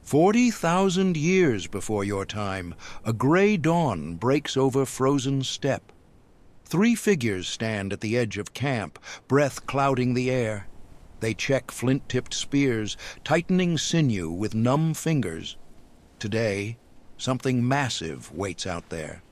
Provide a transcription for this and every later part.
40,000 years before your time, a gray dawn breaks over frozen steppe. 3 figures stand at the edge of camp, breath clouding the air. They check flint-tipped spears, tightening sinew with numb fingers. Today, something massive waits out there.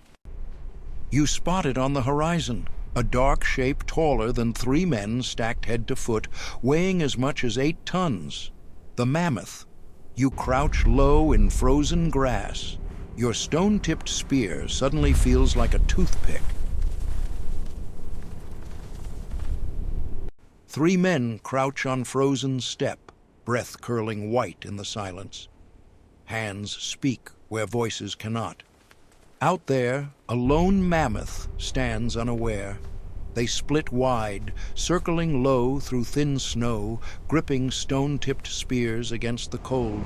You spot it on the horizon, a dark shape taller than 3 men stacked head to foot, weighing as much as 8 tons. The mammoth. You crouch low in frozen grass. Your stone-tipped spear suddenly feels like a toothpick. 3 men crouch on frozen steppe, breath curling white in the silence. Hands speak where voices cannot. Out there, a lone mammoth stands unaware. They split wide, circling low through thin snow, gripping stone-tipped spears against the cold.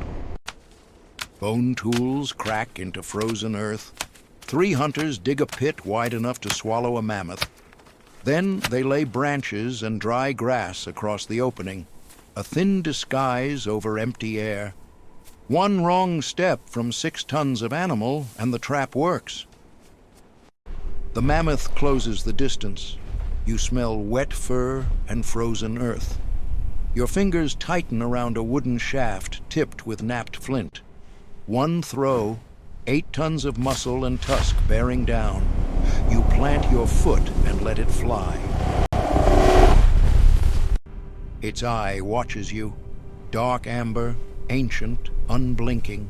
Bone tools crack into frozen earth. 3 hunters dig a pit wide enough to swallow a mammoth. Then they lay branches and dry grass across the opening, a thin disguise over empty air. 1 wrong step from 6 tons of animal, and the trap works. The mammoth closes the distance. You smell wet fur and frozen earth. Your fingers tighten around a wooden shaft tipped with napped flint. 1 throw, 8 tons of muscle and tusk bearing down. You plant your foot and let it fly. Its eye watches you, dark amber, ancient, unblinking.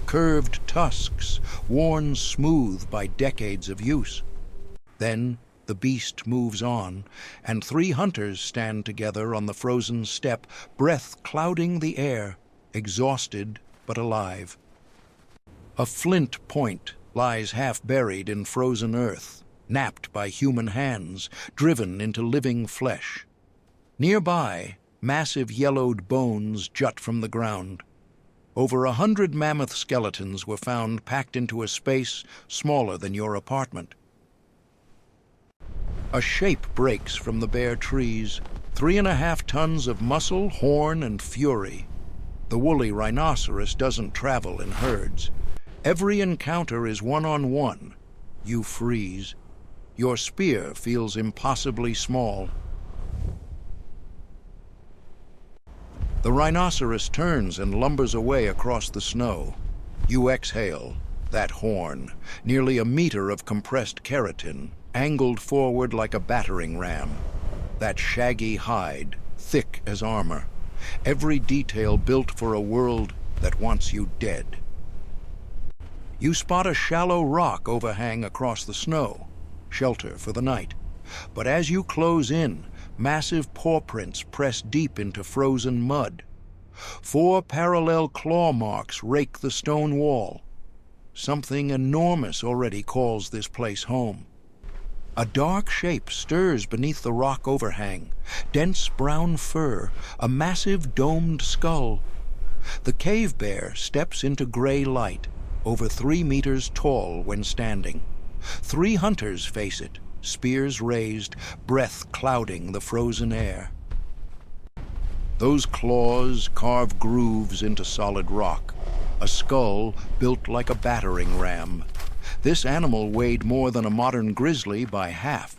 Curved tusks, worn smooth by decades of use. Then the beast moves on, and 3 hunters stand together on the frozen steppe, breath clouding the air, exhausted but alive. A flint point lies half buried in frozen earth, napped by human hands, driven into living flesh. Nearby, massive yellowed bones jut from the ground. Over 100 mammoth skeletons were found packed into a space smaller than your apartment. A shape breaks from the bare trees, 3.5 tons of muscle, horn, and fury. The woolly rhinoceros doesn't travel in herds. Every encounter is one-on-one. You freeze. Your spear feels impossibly small. The rhinoceros turns and lumbers away across the snow. You exhale. That horn, nearly a meter of compressed keratin, angled forward like a battering ram. That shaggy hide, thick as armor. Every detail built for a world that wants you dead. You spot a shallow rock overhang across the snow, shelter for the night. But as you close in, massive paw prints press deep into frozen mud. 4 parallel claw marks rake the stone wall. Something enormous already calls this place home. A dark shape stirs beneath the rock overhang, dense brown fur, a massive domed skull. The cave bear steps into gray light, over 3 meters tall when standing. 3 hunters face it, spears raised, breath clouding the frozen air. Those claws carve grooves into solid rock, a skull built like a battering ram. This animal weighed more than a modern grizzly by half.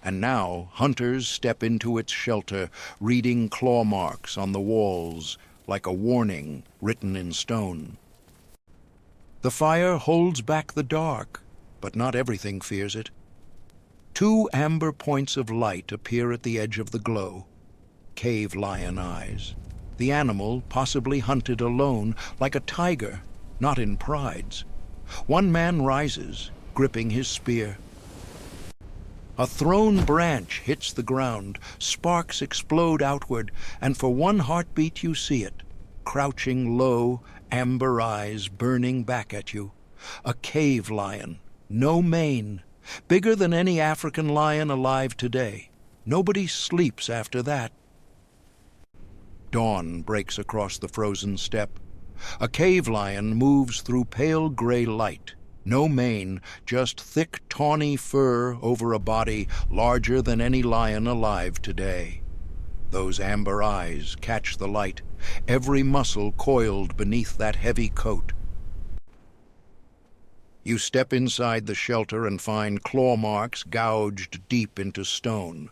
And now hunters step into its shelter, reading claw marks on the walls like a warning written in stone. The fire holds back the dark, but not everything fears it. 2 amber points of light appear at the edge of the glow. Cave lion eyes. The animal possibly hunted alone, like a tiger, not in prides. 1 man rises, gripping his spear. A thrown branch hits the ground, sparks explode outward, and for 1 heartbeat you see it, crouching low, amber eyes burning back at you. A cave lion, no mane, bigger than any African lion alive today. Nobody sleeps after that. Dawn breaks across the frozen steppe. A cave lion moves through pale gray light. No mane, just thick tawny fur over a body larger than any lion alive today. Those amber eyes catch the light, every muscle coiled beneath that heavy coat. You step inside the shelter and find claw marks gouged deep into stone.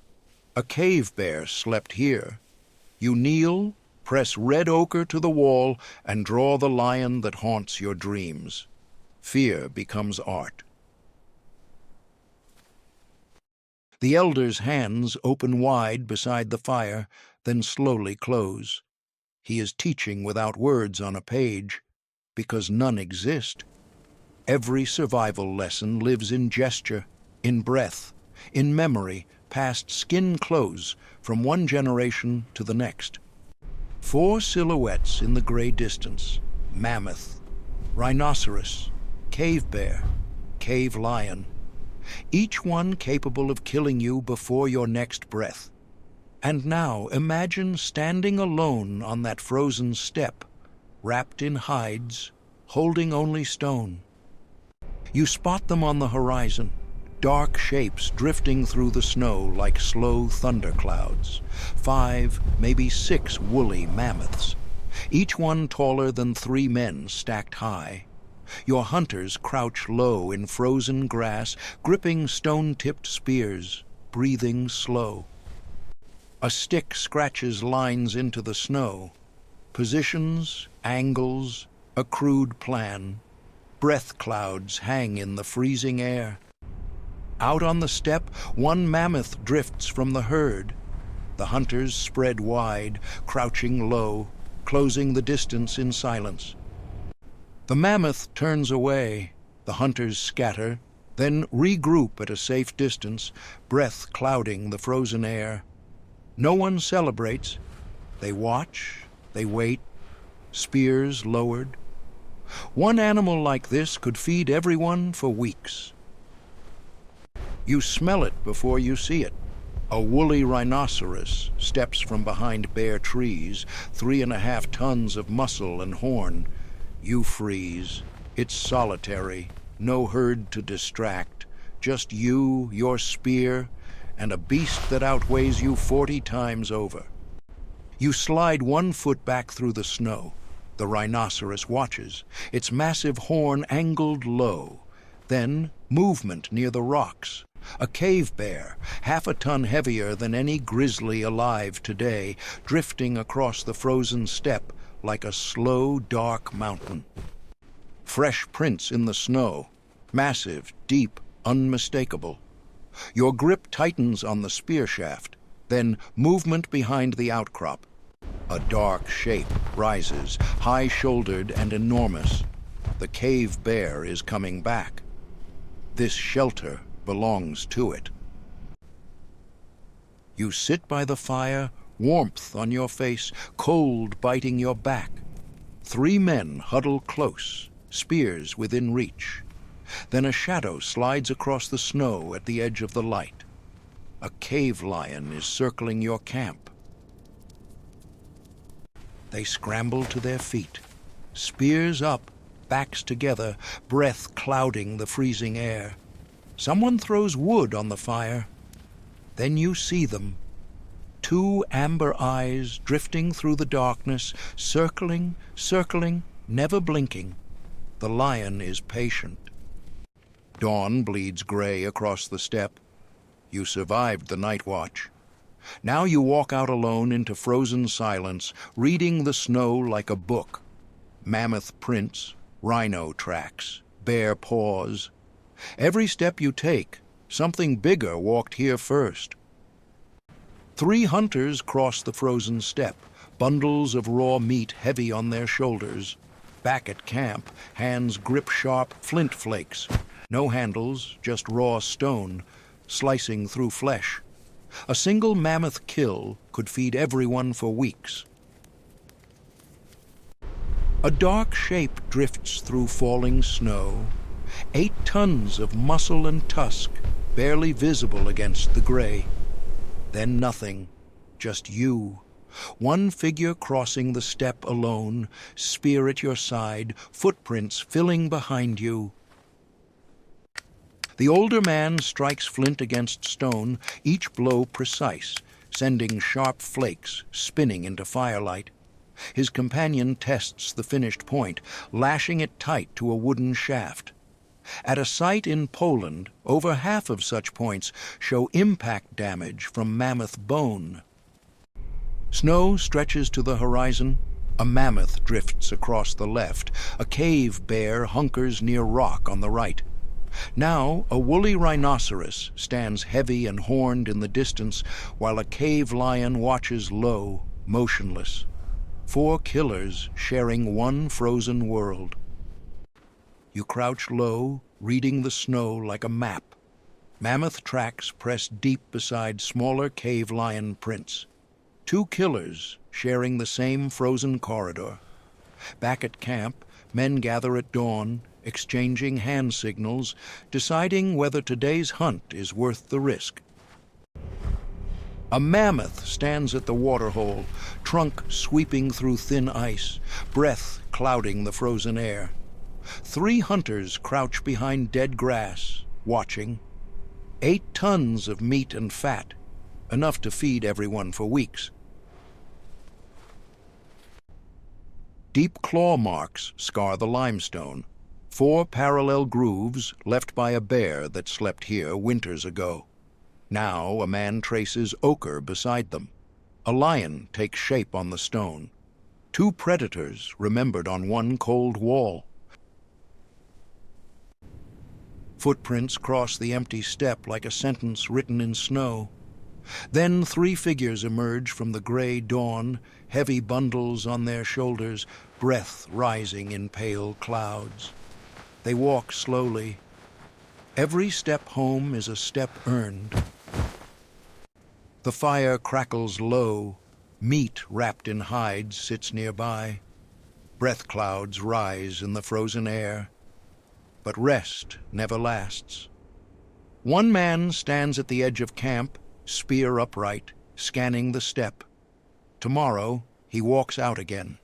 A cave bear slept here. You kneel, press red ochre to the wall, and draw the lion that haunts your dreams. Fear becomes art. The elder's hands open wide beside the fire, then slowly close. He is teaching without words on a page, because none exist. Every survival lesson lives in gesture, in breath, in memory, past skin close, from one generation to the next. 4 silhouettes in the gray distance: mammoth, rhinoceros, cave bear, cave lion. Each one capable of killing you before your next breath. And now imagine standing alone on that frozen steppe, wrapped in hides, holding only stone. You spot them on the horizon, dark shapes drifting through the snow like slow thunderclouds. 5, maybe 6 woolly mammoths, each one taller than 3 men stacked high. Your hunters crouch low in frozen grass, gripping stone-tipped spears, breathing slow. A stick scratches lines into the snow. Positions, angles, a crude plan. Breath clouds hang in the freezing air. Out on the steppe, one mammoth drifts from the herd. The hunters spread wide, crouching low, closing the distance in silence. The mammoth turns away, the hunters scatter, then regroup at a safe distance, breath clouding the frozen air. No one celebrates. They watch, they wait, spears lowered. One animal like this could feed everyone for weeks. You smell it before you see it. A woolly rhinoceros steps from behind bare trees, 3.5 tons of muscle and horn. You freeze. It's solitary, no herd to distract, just you, your spear, and a beast that outweighs you 40 times over. You slide 1 foot back through the snow. The rhinoceros watches, its massive horn angled low. Then movement near the rocks. A cave bear, 1/2 ton heavier than any grizzly alive today, drifting across the frozen steppe like a slow, dark mountain. Fresh prints in the snow, massive, deep, unmistakable. Your grip tightens on the spear shaft, then movement behind the outcrop. A dark shape rises, high-shouldered and enormous. The cave bear is coming back. This shelter belongs to it. You sit by the fire, warmth on your face, cold biting your back. 3 men huddle close, spears within reach. Then a shadow slides across the snow at the edge of the light. A cave lion is circling your camp. They scramble to their feet, spears up, backs together, breath clouding the freezing air. Someone throws wood on the fire. Then you see them. 2 amber eyes drifting through the darkness, circling, circling, never blinking. The lion is patient. Dawn bleeds gray across the steppe. You survived the night watch. Now you walk out alone into frozen silence, reading the snow like a book. Mammoth prints, rhino tracks, bear paws. Every step you take, something bigger walked here first. 3 hunters cross the frozen steppe, bundles of raw meat heavy on their shoulders. Back at camp, hands grip sharp flint flakes. No handles, just raw stone, slicing through flesh. A single mammoth kill could feed everyone for weeks. A dark shape drifts through falling snow. 8 tons of muscle and tusk, barely visible against the gray. Then nothing, just you. One figure crossing the steppe alone, spear at your side, footprints filling behind you. The older man strikes flint against stone, each blow precise, sending sharp flakes spinning into firelight. His companion tests the finished point, lashing it tight to a wooden shaft. At a site in Poland, over half of such points show impact damage from mammoth bone. Snow stretches to the horizon. A mammoth drifts across the left. A cave bear hunkers near rock on the right. Now, a woolly rhinoceros stands heavy and horned in the distance, while a cave lion watches low, motionless. 4 killers sharing one frozen world. You crouch low, reading the snow like a map. Mammoth tracks press deep beside smaller cave lion prints. 2 killers sharing the same frozen corridor. Back at camp, men gather at dawn, exchanging hand signals, deciding whether today's hunt is worth the risk. A mammoth stands at the waterhole, trunk sweeping through thin ice, breath clouding the frozen air. 3 hunters crouch behind dead grass, watching. 8 tons of meat and fat, enough to feed everyone for weeks. Deep claw marks scar the limestone, 4 parallel grooves left by a bear that slept here winters ago. Now a man traces ochre beside them. A lion takes shape on the stone. 2 predators remembered on one cold wall. Footprints cross the empty steppe like a sentence written in snow. Then 3 figures emerge from the gray dawn, heavy bundles on their shoulders, breath rising in pale clouds. They walk slowly. Every step home is a step earned. The fire crackles low. Meat wrapped in hides sits nearby. Breath clouds rise in the frozen air. But rest never lasts. One man stands at the edge of camp, spear upright, scanning the steppe. Tomorrow, he walks out again.